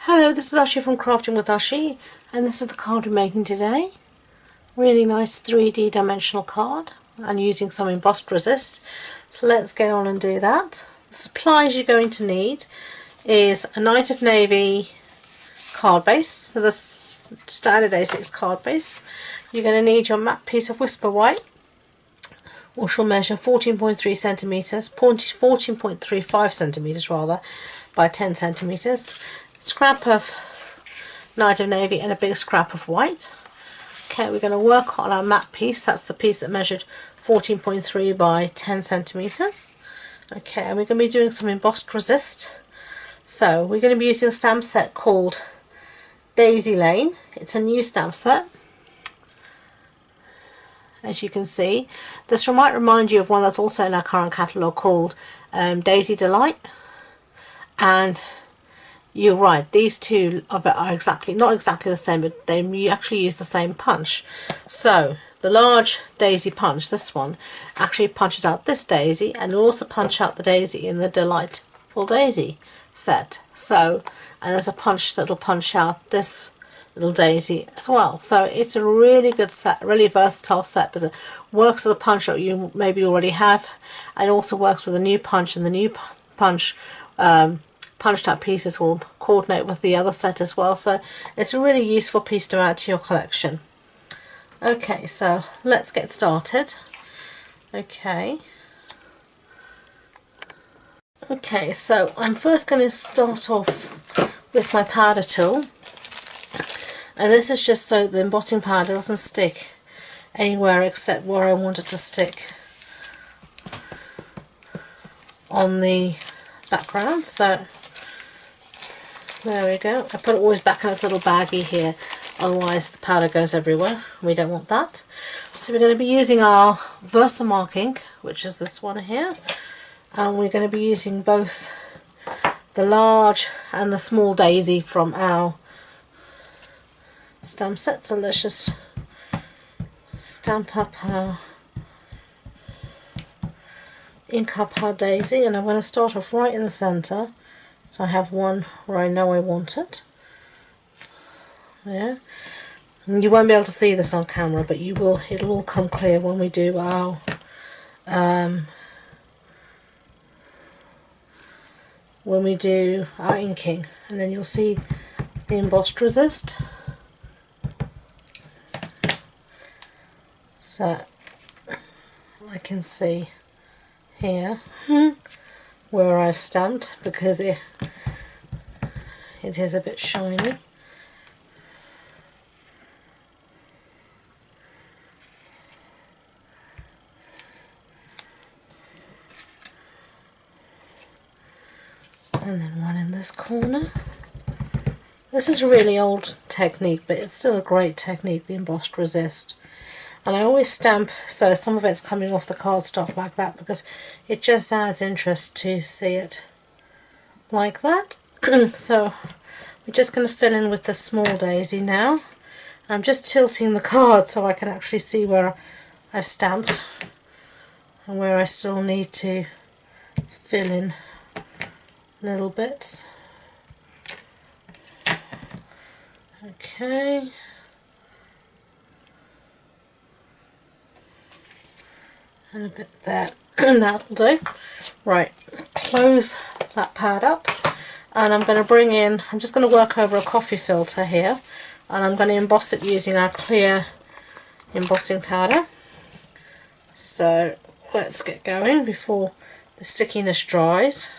Hello, this is Ashi from Crafting with Ashi, and this is the card we're making today. Really nice 3D dimensional card, and using some embossed resist. So let's get on and do that. The supplies you're going to need is a Night of Navy card base, so the standard A6 card base. You're going to need your matte piece of Whisper White, which will measure 14.3 centimeters, 14.35 centimeters rather, by 10 centimeters. Scrap of Night of Navy and a big scrap of white. Okay, we're going to work on our matte piece. That's the piece that measured 14.3 by 10 centimeters. Okay, and we're going to be doing some embossed resist. So we're going to be using a stamp set called Daisy Lane. It's a new stamp set, as you can see. This might remind you of one that's also in our current catalogue called Daisy Delight. And you're right, these two are not exactly the same, but they actually use the same punch. So the large daisy punch, this one, actually punches out this daisy, and it'll also punch out the daisy in the Delightful Daisy set. So, and there's a punch that'll punch out this little daisy as well. So it's a really good set, really versatile set, because it works with a punch that you maybe already have, and also works with a new punch, and the new punch punched out pieces will coordinate with the other set as well. So it's a really useful piece to add to your collection. Okay, so let's get started. Okay, so I'm first going to start off with my powder tool, and this is just so the embossing powder doesn't stick anywhere except where I want it to stick on the background. So there we go. I put it always back in its little baggie here, otherwise the powder goes everywhere. We don't want that. So we're going to be using our Versamark ink, which is this one here, and we're going to be using both the large and the small daisy from our stamp set. So let's just ink up our daisy, and I'm going to start off right in the centre. So I have one where I know I want it. Yeah, and you won't be able to see this on camera, but you will. It'll all come clear when we do our inking, and then you'll see the embossed resist. So I can see here where I've stamped, because it is a bit shiny. And then one in this corner. This is a really old technique, but it's still a great technique, the embossed resist. And I always stamp so some of it's coming off the cardstock like that, because it just adds interest to see it like that. So we're just going to fill in with the small daisy now. I'm just tilting the card so I can actually see where I've stamped and where I still need to fill in little bits. Okay. And a bit there. That'll do. Right, close that pad up, and I'm going to bring in, I'm just going to work over a coffee filter here, and I'm going to emboss it using our clear embossing powder. So let's get going before the stickiness dries.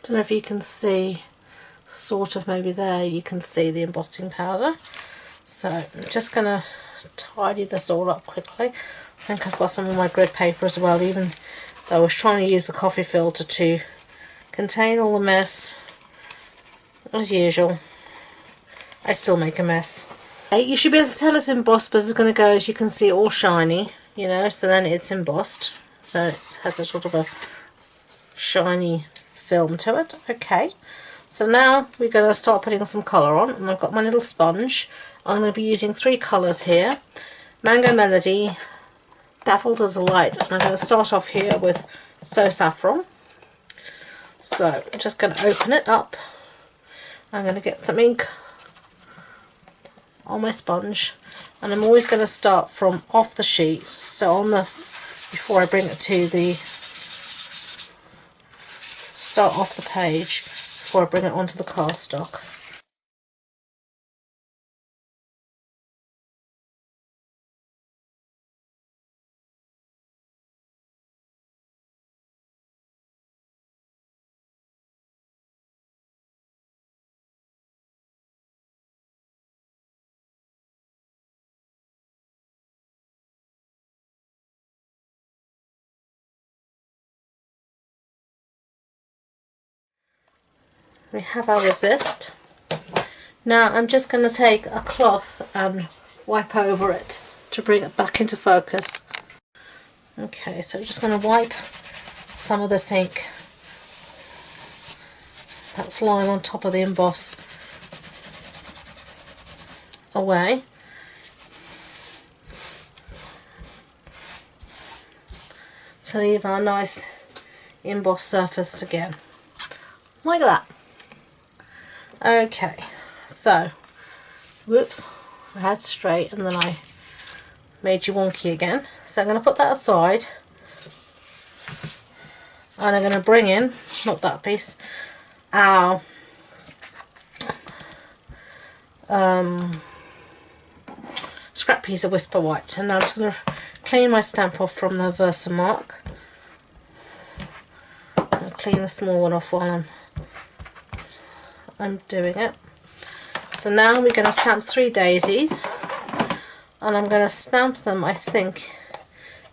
Don't know if you can see, sort of maybe there you can see the embossing powder. So I'm just going to tidy this all up quickly. I think I've got some of my grid paper as well, even though I was trying to use the coffee filter to contain all the mess. As usual, I still make a mess. You should be able to tell it's embossed, but it's going to go, as you can see, all shiny, you know, so then it's embossed. So it has a sort of a shiny film to it. Okay, So now we're going to start putting some colour on, and I've got my little sponge. I'm going to be using 3 colours here: Mango Melody, Daffodil Delight, and I'm going to start off here with So Saffron. So I'm just going to open it up. I'm going to get some ink on my sponge, and I'm always going to start from off the sheet, so on this, before I bring it to the, start off the page before I bring it onto the cardstock. We have our resist. Now I'm just going to take a cloth and wipe over it to bring it back into focus. Okay, so I'm just going to wipe some of this ink that's lying on top of the emboss away. To leave our nice embossed surface again. Like that. Okay, so, whoops, I had straight and then I made you wonky again. So I'm going to put that aside, and I'm going to bring in, not that piece, our scrap piece of Whisper White, and now I'm just going to clean my stamp off from the Versamark. I'll clean the small one off while I'm doing it. So now we're going to stamp 3 daisies, and I'm going to stamp them, I think,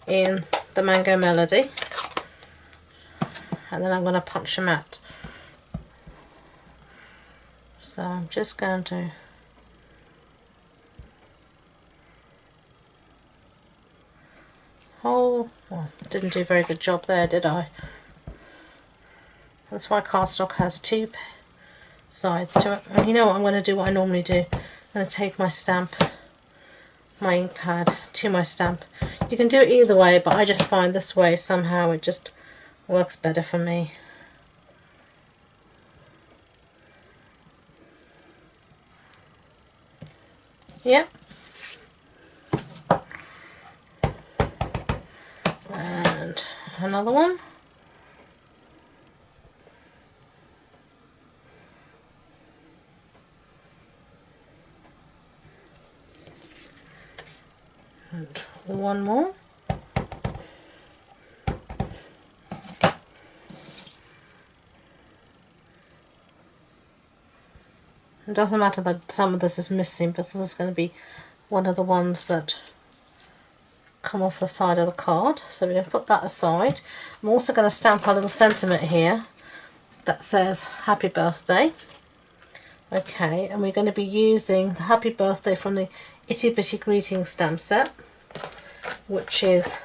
in the Mango Melody, and then I'm going to punch them out. So I'm just going to well, didn't do a very good job there, did I? That's why cardstock has 2 sides to it. And you know what I'm going to do, what I normally do. I'm going to take my stamp, my ink pad, to my stamp. You can do it either way, but I just find this way somehow it just works better for me. Yep. And another one. And one more. It doesn't matter that some of this is missing, but this is going to be one of the ones that come off the side of the card. So we're going to put that aside. I'm also going to stamp a little sentiment here that says Happy Birthday. Okay, and we're going to be using the Happy Birthday from the Itty Bitty Greetings stamp set, which is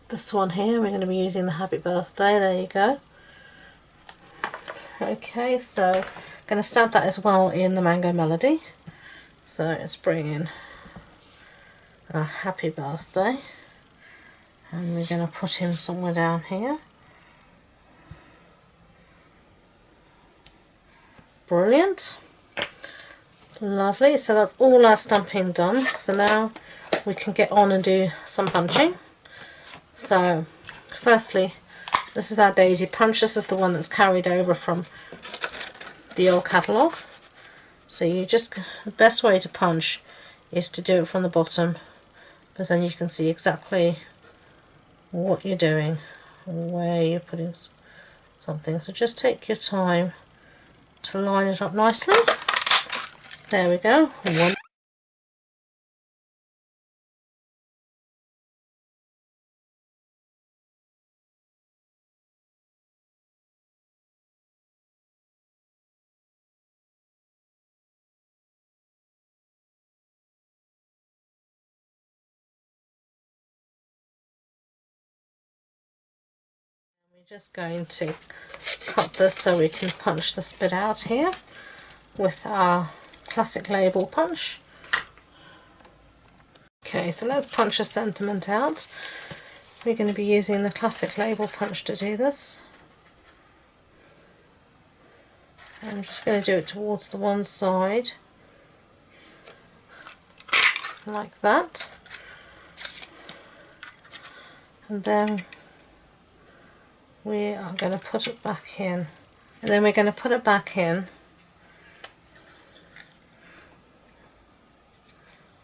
this one here. We're going to be using the Happy Birthday. There you go. Okay, so I'm going to stamp that as well in the Mango Melody. So let's bring in a Happy Birthday, and we're going to put him somewhere down here. Brilliant. Lovely. So that's all our stamping done. So now we can get on and do some punching. So firstly, this is our daisy punch. This is the one that's carried over from the old catalogue. So you just, the best way to punch is to do it from the bottom, but then you can see exactly what you're doing, where you're putting something. So just take your time to line it up nicely. There we go. One. We're just going to cut this so we can punch this bit out here with our classic label punch. Okay, so let's punch a sentiment out. We're going to be using the classic label punch to do this. I'm just going to do it towards the one side, like that. And then we are going to put it back in. And then we're going to put it back in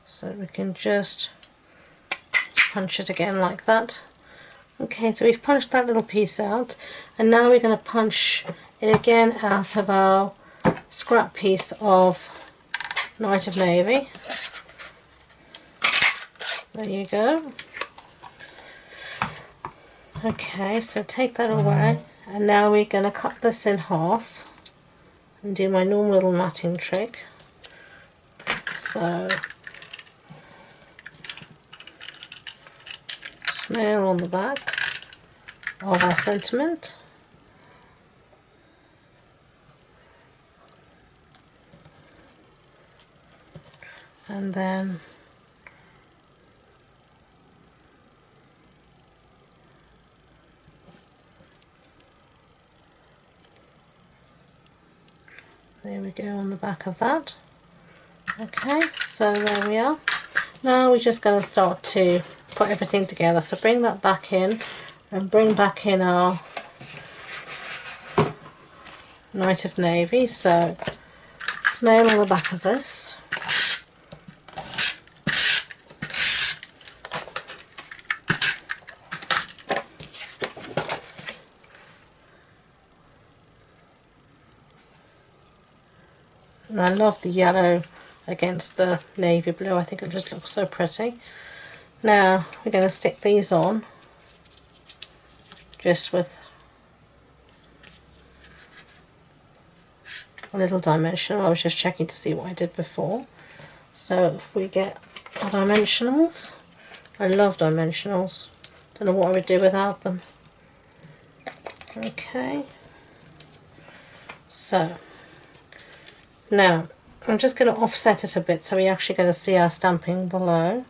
so we can just punch it again like that. Okay, so we've punched that little piece out, and now we're going to punch it again out of our scrap piece of Night of Navy. There you go. Okay, so take that away, and now we're going to cut this in half and do my normal little matting trick. So snail on the back of our sentiment, and then there we go on the back of that. Okay, so there we are. Now we're just going to start to put everything together. So bring that back in and bring back in our Night of Navy. So snail on the back of this. And I love the yellow against the navy blue. I think it just looks so pretty. Now we're going to stick these on just with a little dimensional. I was just checking to see what I did before. So if we get our dimensionals, I love dimensionals. Don't know what I would do without them. Okay, so now I'm just going to offset it a bit so we're actually going to see our stamping below.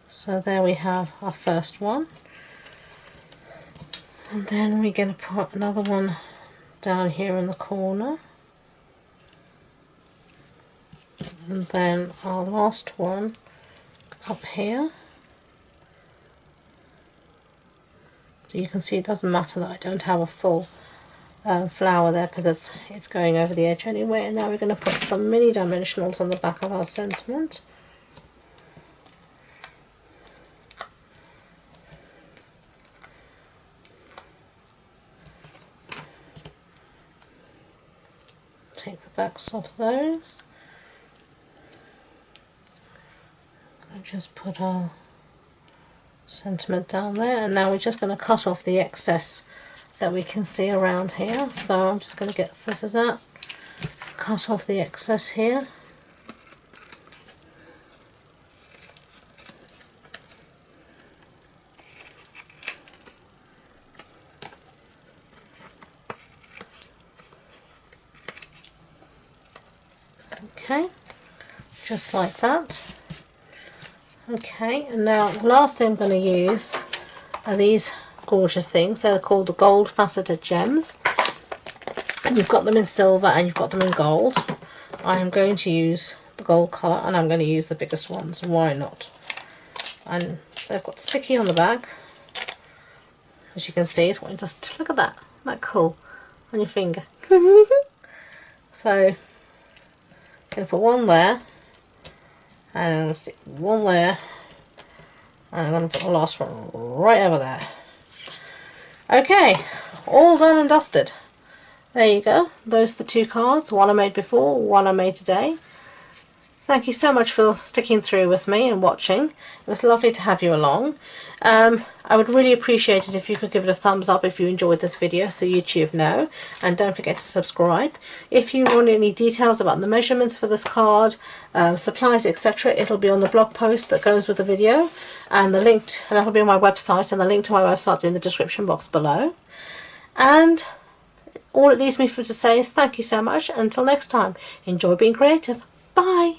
So there we have our first one, and then we're going to put another one down here in the corner, and then our last one up here. So you can see it doesn't matter that I don't have a full flower there because it's going over the edge anyway. And now we're going to put some mini dimensionals on the back of our sentiment. Take the backs off those and just put our sentiment down there, and now we're just going to cut off the excess that we can see around here. So I'm just going to get scissors out, cut off the excess here. Okay, just like that. Okay, and now the last thing I'm going to use are these gorgeous things. They're called the gold faceted gems, and you've got them in silver and you've got them in gold. I am going to use the gold colour, and I'm going to use the biggest ones. Why not? And they've got sticky on the back, as you can see. It's just look at that. Isn't that cool on your finger? So I'm going to put one there, and stick one there, and I'm going to put the last one right over there. Okay, all done and dusted. There you go. Those are the two cards. One I made before, one I made today. Thank you so much for sticking through with me and watching. It was lovely to have you along. I would really appreciate it if you could give it a thumbs up if you enjoyed this video, so YouTube know, and don't forget to subscribe. If you want any details about the measurements for this card, supplies, etc., it'll be on the blog post that goes with the video, and the link that'll be on my website, and the link to my website's in the description box below. And all it leaves me for to say is thank you so much. Until next time, enjoy being creative. Bye.